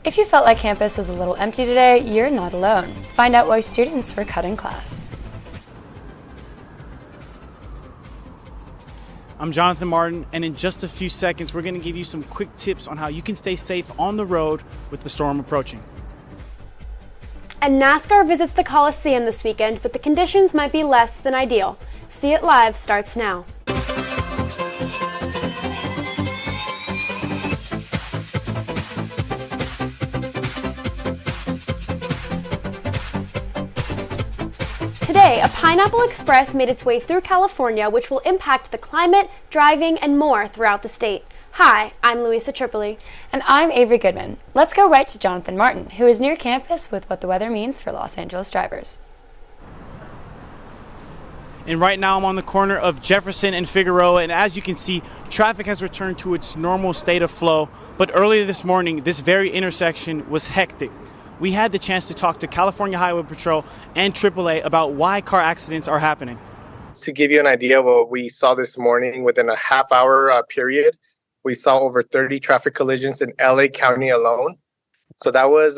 If you felt like campus was a little empty today, you're not alone. Find out why students were cutting class. I'm Jonathan Martin, and in just a few seconds, we're going to give you some quick tips on how you can stay safe on the road with the storm approaching. And NASCAR visits the Coliseum this weekend, but the conditions might be less than ideal. See It Live starts now. Today, a Pineapple Express made its way through California, which will impact the climate, driving, and more throughout the state. Hi, I'm Luisa Tripli. And I'm Avery Goodman. Let's go right to Jonathan Martin, who is near campus with what the weather means for Los Angeles drivers. And right now I'm on the corner of Jefferson and Figueroa, and as you can see, traffic has returned to its normal state of flow. But earlier this morning, this very intersection was hectic. We had the chance to talk to California Highway Patrol and AAA about why car accidents are happening. To give you an idea of what we saw this morning, within a half-hour period, we saw over 30 traffic collisions in LA County alone. So that was,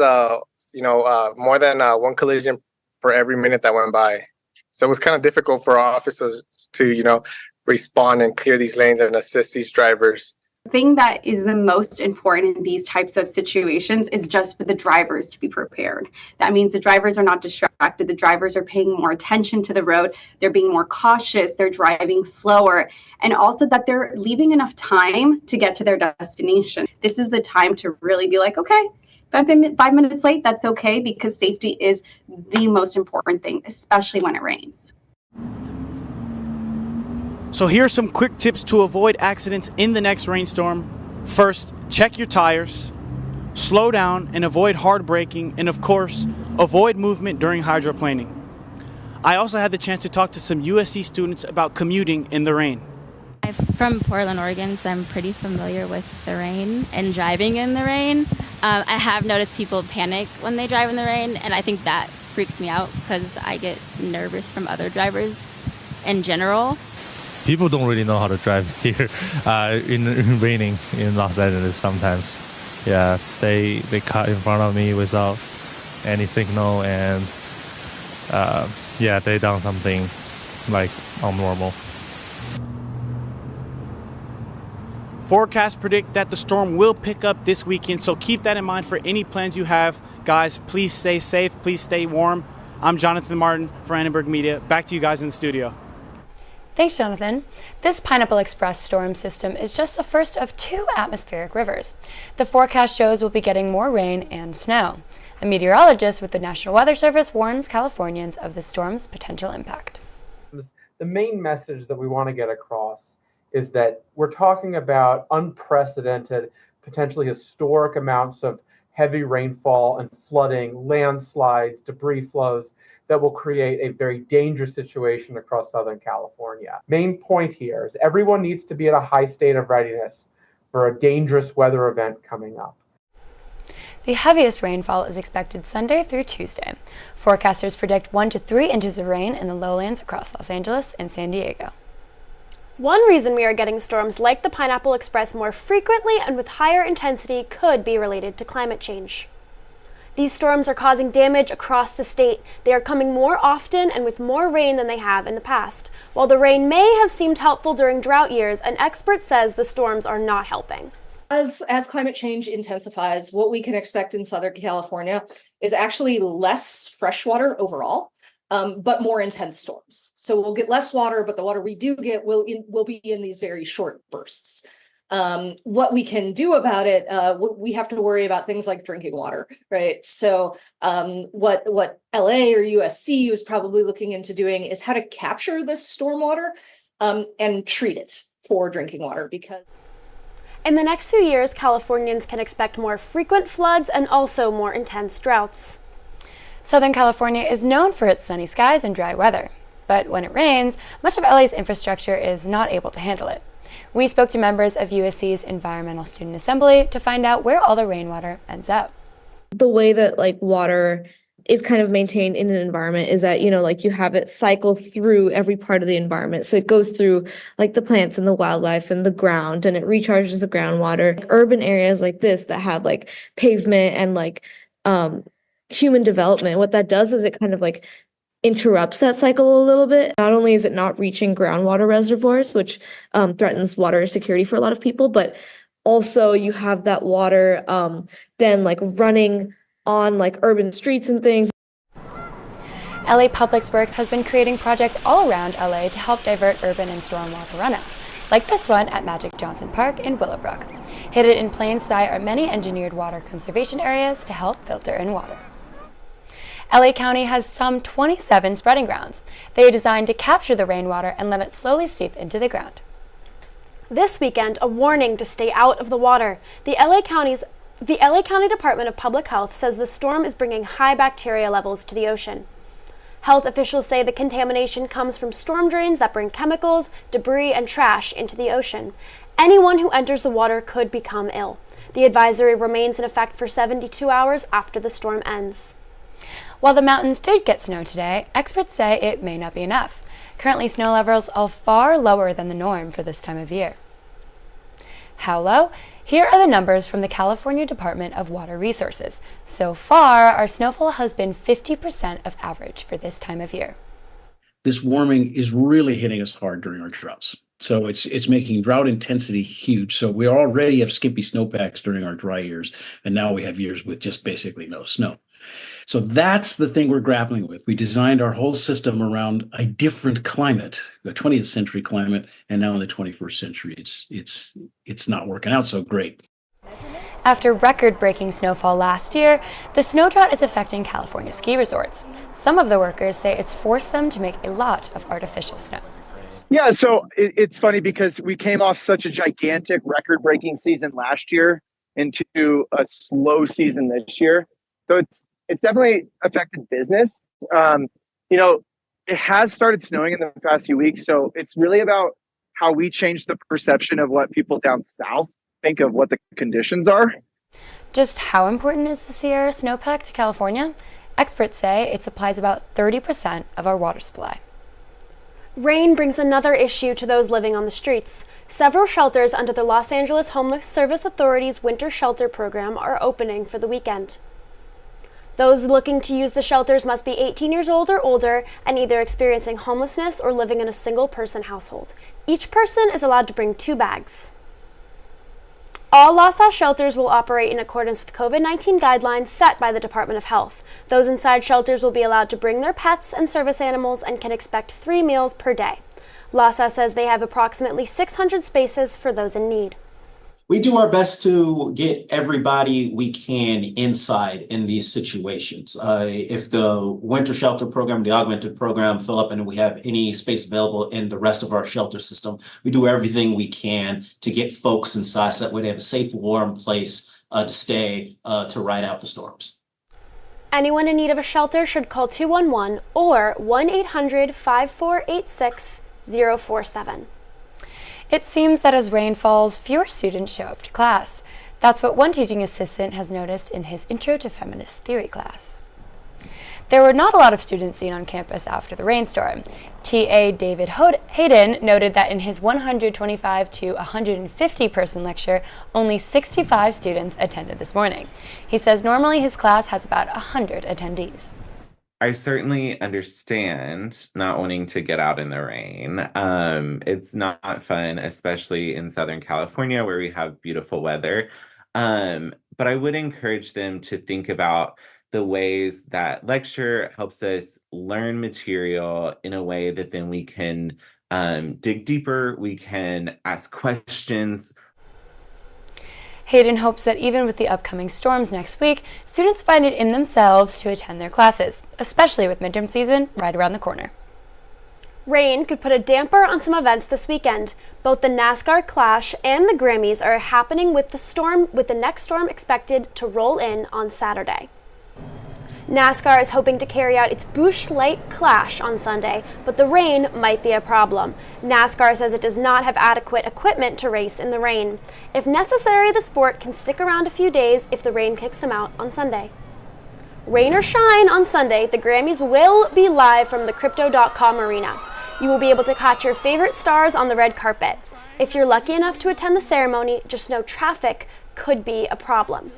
more than one collision for every minute that went by. So it was kind of difficult for our officers to, respond and clear these lanes and assist these drivers. The thing that is the most important in these types of situations is just for the drivers to be prepared. That means the drivers are not distracted. The drivers are paying more attention to the road. They're being more cautious. They're driving slower. And also that they're leaving enough time to get to their destination. This is the time to really be like, okay, if I've been 5 minutes late, that's okay, because safety is the most important thing, especially when it rains. So here are some quick tips to avoid accidents in the next rainstorm. First, check your tires, slow down and avoid hard braking, and of course, avoid movement during hydroplaning. I also had the chance to talk to some USC students about commuting in the rain. I'm from Portland, Oregon, so I'm pretty familiar with the rain and driving in the rain. I have noticed people panic when they drive in the rain, and I think that freaks me out because I get nervous from other drivers in general. People don't really know how to drive here in raining in Los Angeles sometimes. Yeah, they cut in front of me without any signal, and they done something like abnormal. Forecasts predict that the storm will pick up this weekend, so keep that in mind for any plans you have. Guys, please stay safe, please stay warm. I'm Jonathan Martin for Annenberg Media. Back to you guys in the studio. Thanks, Jonathan. This Pineapple Express storm system is just the first of 2 atmospheric rivers. The forecast shows we'll be getting more rain and snow. A meteorologist with the National Weather Service warns Californians of the storm's potential impact. The main message that we want to get across is that we're talking about unprecedented, potentially historic amounts of heavy rainfall and flooding, landslides, debris flows that will create a very dangerous situation across Southern California. Main point here is everyone needs to be at a high state of readiness for a dangerous weather event coming up. The heaviest rainfall is expected Sunday through Tuesday. Forecasters predict 1 to 3 inches of rain in the lowlands across Los Angeles and San Diego. One reason we are getting storms like the Pineapple Express more frequently and with higher intensity could be related to climate change. These storms are causing damage across the state. They are coming more often and with more rain than they have in the past. While the rain may have seemed helpful during drought years, an expert says the storms are not helping. As climate change intensifies, what we can expect in Southern California is actually less freshwater overall, but more intense storms. So we'll get less water, but the water we do get will be in these very short bursts. What we can do about it, we have to worry about things like drinking water, right? So what LA or USC is probably looking into doing is how to capture this stormwater and treat it for drinking water, because in the next few years, Californians can expect more frequent floods and also more intense droughts. Southern California is known for its sunny skies and dry weather, but when it rains, much of LA's infrastructure is not able to handle it. We spoke to members of USC's Environmental Student Assembly to find out where all the rainwater ends up. The way that water is kind of maintained in an environment is that, like you have it cycle through every part of the environment. So it goes through like the plants and the wildlife and the ground, and it recharges the groundwater. Like, urban areas like this that have like pavement and like human development, what that does is it kind of like interrupts that cycle a little bit. Not only is it not reaching groundwater reservoirs, which threatens water security for a lot of people, but also you have that water then like running on like urban streets and things. LA Public Works has been creating projects all around LA to help divert urban and stormwater runoff, like this one at Magic Johnson Park in Willowbrook. Hidden in plain sight are many engineered water conservation areas to help filter in water. LA County has some 27 spreading grounds. They are designed to capture the rainwater and let it slowly seep into the ground. This weekend, a warning to stay out of the water. The LA County Department of Public Health says the storm is bringing high bacteria levels to the ocean. Health officials say the contamination comes from storm drains that bring chemicals, debris, and trash into the ocean. Anyone who enters the water could become ill. The advisory remains in effect for 72 hours after the storm ends. While the mountains did get snow today, experts say it may not be enough. Currently, snow levels are far lower than the norm for this time of year. How low? Here are the numbers from the California Department of Water Resources. So far, our snowfall has been 50% of average for this time of year. This warming is really hitting us hard during our droughts. So it's making drought intensity huge. So we already have skimpy snowpacks during our dry years, and now we have years with just basically no snow. So that's the thing we're grappling with. We designed our whole system around a different climate, the 20th century climate, and now in the 21st century, it's not working out so great. After record-breaking snowfall last year, the snow drought is affecting California ski resorts. Some of the workers say it's forced them to make a lot of artificial snow. Yeah, so it's funny because we came off such a gigantic record-breaking season last year into a slow season this year. So it's definitely affected business. It has started snowing in the past few weeks, so it's really about how we change the perception of what people down south think of what the conditions are. Just how important is the Sierra snowpack to California? Experts say it supplies about 30% of our water supply. Rain brings another issue to those living on the streets. Several shelters under the Los Angeles Homeless Service Authority's winter shelter program are opening for the weekend. Those looking to use the shelters must be 18 years old or older and either experiencing homelessness or living in a single-person household. Each person is allowed to bring 2 bags. All LASA shelters will operate in accordance with COVID-19 guidelines set by the Department of Health. Those inside shelters will be allowed to bring their pets and service animals and can expect 3 meals per day. LASA says they have approximately 600 spaces for those in need. We do our best to get everybody we can inside in these situations. If the winter shelter program, the augmented program fill up and we have any space available in the rest of our shelter system, we do everything we can to get folks inside so that way they have a safe, warm place to stay to ride out the storms. Anyone in need of a shelter should call 211 or 1-800-5486-047. It seems that as rain falls, fewer students show up to class. That's what one teaching assistant has noticed in his Intro to Feminist Theory class. There were not a lot of students seen on campus after the rainstorm. TA David Hayden noted that in his 125 to 150 person lecture, only 65 students attended this morning. He says normally his class has about 100 attendees. I certainly understand not wanting to get out in the rain. It's not fun, especially in Southern California where we have beautiful weather. But I would encourage them to think about the ways that lecture helps us learn material in a way that then we can dig deeper, we can ask questions. Hayden hopes that even with the upcoming storms next week, students find it in themselves to attend their classes, especially with midterm season right around the corner. Rain could put a damper on some events this weekend. Both the NASCAR Clash and the Grammys are happening with the next storm expected to roll in on Saturday. NASCAR is hoping to carry out its Busch Light Clash on Sunday, but the rain might be a problem. NASCAR says it does not have adequate equipment to race in the rain. If necessary, the sport can stick around a few days if the rain kicks them out on Sunday. Rain or shine on Sunday, the Grammys will be live from the Crypto.com arena. You will be able to catch your favorite stars on the red carpet. If you're lucky enough to attend the ceremony, just know traffic could be a problem.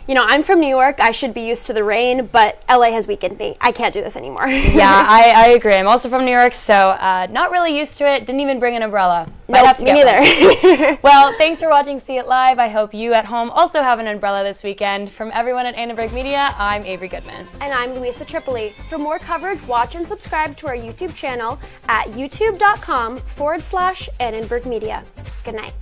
You know, I'm from New York. I should be used to the rain, but LA has weakened me. I can't do this anymore. Yeah, I agree. I'm also from New York, so not really used to it. Didn't even bring an umbrella. Nope, me neither. Well, thanks for watching See It Live. I hope you at home also have an umbrella this weekend. From everyone at Annenberg Media, I'm Avery Goodman. And I'm Luisa Tripli. For more coverage, watch and subscribe to our YouTube channel at youtube.com/Annenberg Media. Good night.